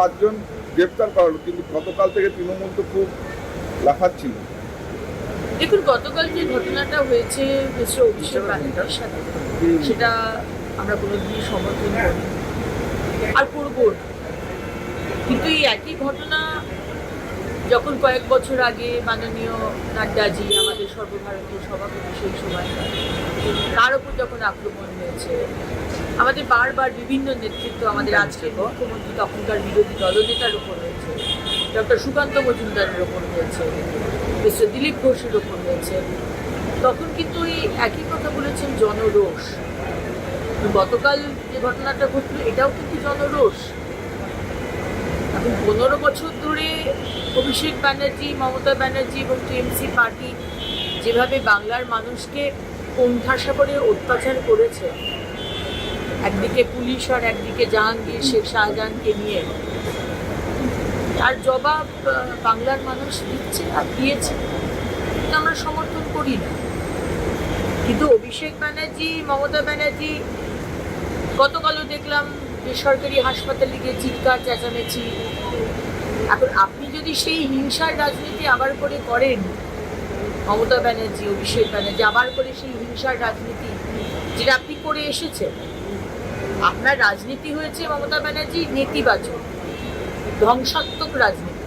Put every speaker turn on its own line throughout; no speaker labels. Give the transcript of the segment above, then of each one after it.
5 জন গ্রেপ্তার করা হলো, কিন্তু গতকাল থেকে তৃণমূল তো খুব লাফাচ্ছিল।
দেখুন, গতকাল যে ঘটনাটা হয়েছে মিস্টার অভিষেক ব্যানার্জির সাথে, সেটা আমরা কোনোদিনই সমর্থন করি আর করবো না। কিন্তু এই একই ঘটনা যখন কয়েক বছর আগে মাননীয় নাড্ডাজি, আমাদের সর্বভারতীয় সভাপতি সেই সময়, তার উপর যখন আক্রমণ হয়েছে, আমাদের বারবার বিভিন্ন নেতৃত্ব, আমাদের আজকের মুখ্যমন্ত্রী তখনকার বিরোধী দলনেতার উপর হয়েছে, ডক্টর সুকান্ত মজুমদারের ওপর হয়েছে, মিস্টার দিলীপ ঘোষের ওপর হয়েছে, তখন কিন্তু এই একই কথা বলেছেন, জনরোষ। গতকাল যে ঘটনাটা ঘটল, এটাও কিন্তু জনরোষ। এখন 15 বছর ধরে অভিষেক ব্যানার্জি, মমতা ব্যানার্জি এবং টিএমসি পার্টি যেভাবে বাংলার মানুষকে কোণঠাসা করে অত্যাচার করেছে, একদিকে পুলিশ আর একদিকে জাহাঙ্গীর শেখ শাহজাহানকে নিয়ে, তার জবাব বাংলার মানুষ দিচ্ছে আর দিয়েছে। আমরা সমর্থন করি না। কিন্তু অভিষেক ব্যানার্জি, মমতা ব্যানার্জি গতকালও দেখলাম বেসরকারি হাসপাতালে গিয়ে চিৎকার চেঁচামেচি। এখন আপনি যদি সেই হিংসার রাজনীতি আবার করে করেন, মমতা ব্যানার্জি, অভিষেক ব্যানার্জি আবার করে সেই হিংসার রাজনীতি যেটা আপনি করে এসেছেন, আপনার রাজনীতি হয়েছে মমতা ব্যানার্জি নেতিবাচক, ধ্বংসাত্মক রাজনীতি।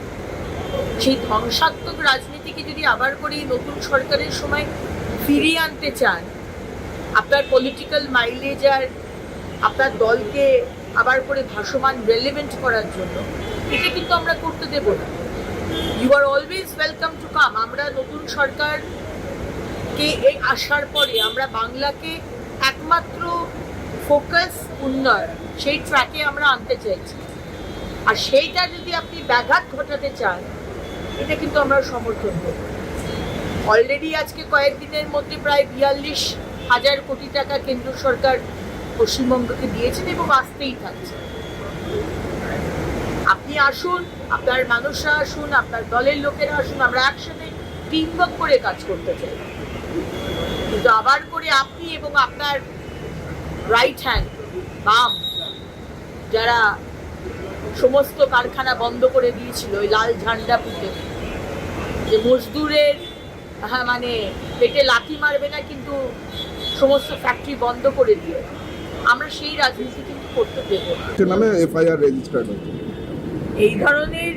সেই ধ্বংসাত্মক রাজনীতিকে যদি আবার করে নতুন সরকারের সময় ফিরিয়ে আনতে চান, আপনার পলিটিক্যাল মাইলেজ আর আপনার দলকে আবার করে ভাসমান রেলেভেন্ট করার জন্য, এটা কিন্তু আমরা করতে দেব না। You are always welcome to come. আমরা নতুন সরকারকে এই আসার পরে আমরা বাংলাকে একমাত্র ফোকাস উন্নয়ন, সেই ট্র্যাকে আমরা আনতে চাইছি। আর সেইটা যদি আপনি ব্যাঘাত ঘটাতে চান, এটা কিন্তু আমরা সমর্থন করব। অলরেডি আজকে কয়েকদিনের মধ্যে প্রায় 42,000 কোটি টাকা কেন্দ্র সরকার পশ্চিমবঙ্গকে দিয়েছেন এবং আসতেই থাকছে। আপনি আসুন, আপনার মানুষরা আসুন, আপনার দলের লোকেরা আসুন, আমরা একসাথে টিমওয়ার্ক করে কাজ করতে চাই। কিন্তু আবার করে আপনি এবং আপনার রাইট হ্যান্ড, বাম, যারা সমস্ত কারখানা বন্ধ করে দিয়েছিল ওই লাল ঝান্ডা পুঁতে, যে মজদুরের মানে পেটে লাথি মারবে না কিন্তু সমস্ত ফ্যাক্টরি বন্ধ করে দিয়ে, আমরা সেই রাজনীতি কিন্তু করতে দেব না।
এফআইআর রেজিস্টার্ড হয়েছে।
এই ধরনের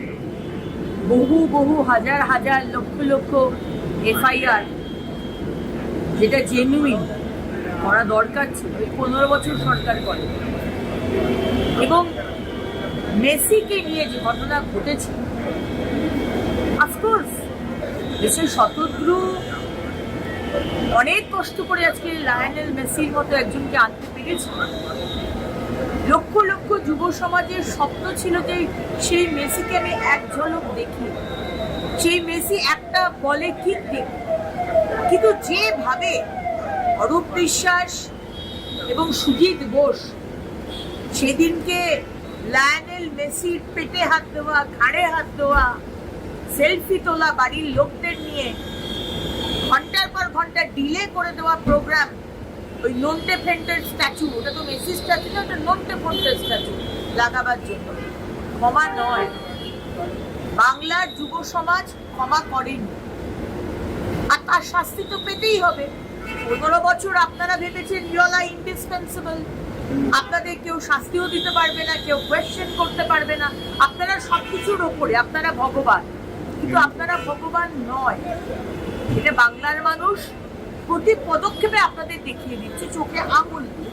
বহু বহু হাজার হাজার লক্ষ লক্ষ এফআইআর, যেটা জেনুইন করা দরকার ছিল, এই 15 বছর সরকার করে। এবং মেসিকে নিয়ে যে ঘটনা ঘটেছে, অফকোর্স দেশের শতদ্রু অনেক কষ্ট করে আজকে লায়নেল মেসির মতো একজনকে আনতে পেরেছে। লক্ষ লক্ষ যুব সমাজের স্বপ্ন ছিল যে সেই মেসিকে আমি এক ঝলক দেখি, সেই মেসি একটা বলে কিক দেখি। কিন্তু যেভাবে অরূপ বিশ্বাস এবং সুজিত বোস সেদিনকে লায়নেল মেসির পেটে হাত দেওয়া, ঘাড়ে হাত দেওয়া, সেলফি তোলা বাড়ির লোকদের নিয়ে, ঘন্টার পর ঘন্টা ডিলে করে দেওয়া প্রোগ্রাম, ওই নন্টে ফেন্টের স্ট্যাচু, ওটা তো মেসি স্ট্যাচু না, ওটা নন্টে ফেন্টের স্ট্যাচু লাগাবার জন্য ক্ষমা নয়। বাংলার যুব সমাজ ক্ষমা করেনি, আর তার শাস্তি তো পেতেই হবে। 15 বছর আপনারা ভেবেছেন ইউ অল আর ইন্ডিসপেন্সেবল, আপনাদের কেউ শাস্তিও দিতে পারবে না, কেউ কোয়েশ্চেন করতে পারবে না, আপনারা সবকিছুর ওপরে, আপনারা ভগবান। কিন্তু আপনারা ভগবান নয়, এটা বাংলার মানুষ প্রতি পদক্ষেপে আপনাদের দেখিয়ে দিচ্ছে চোখে আঙুল দিয়ে।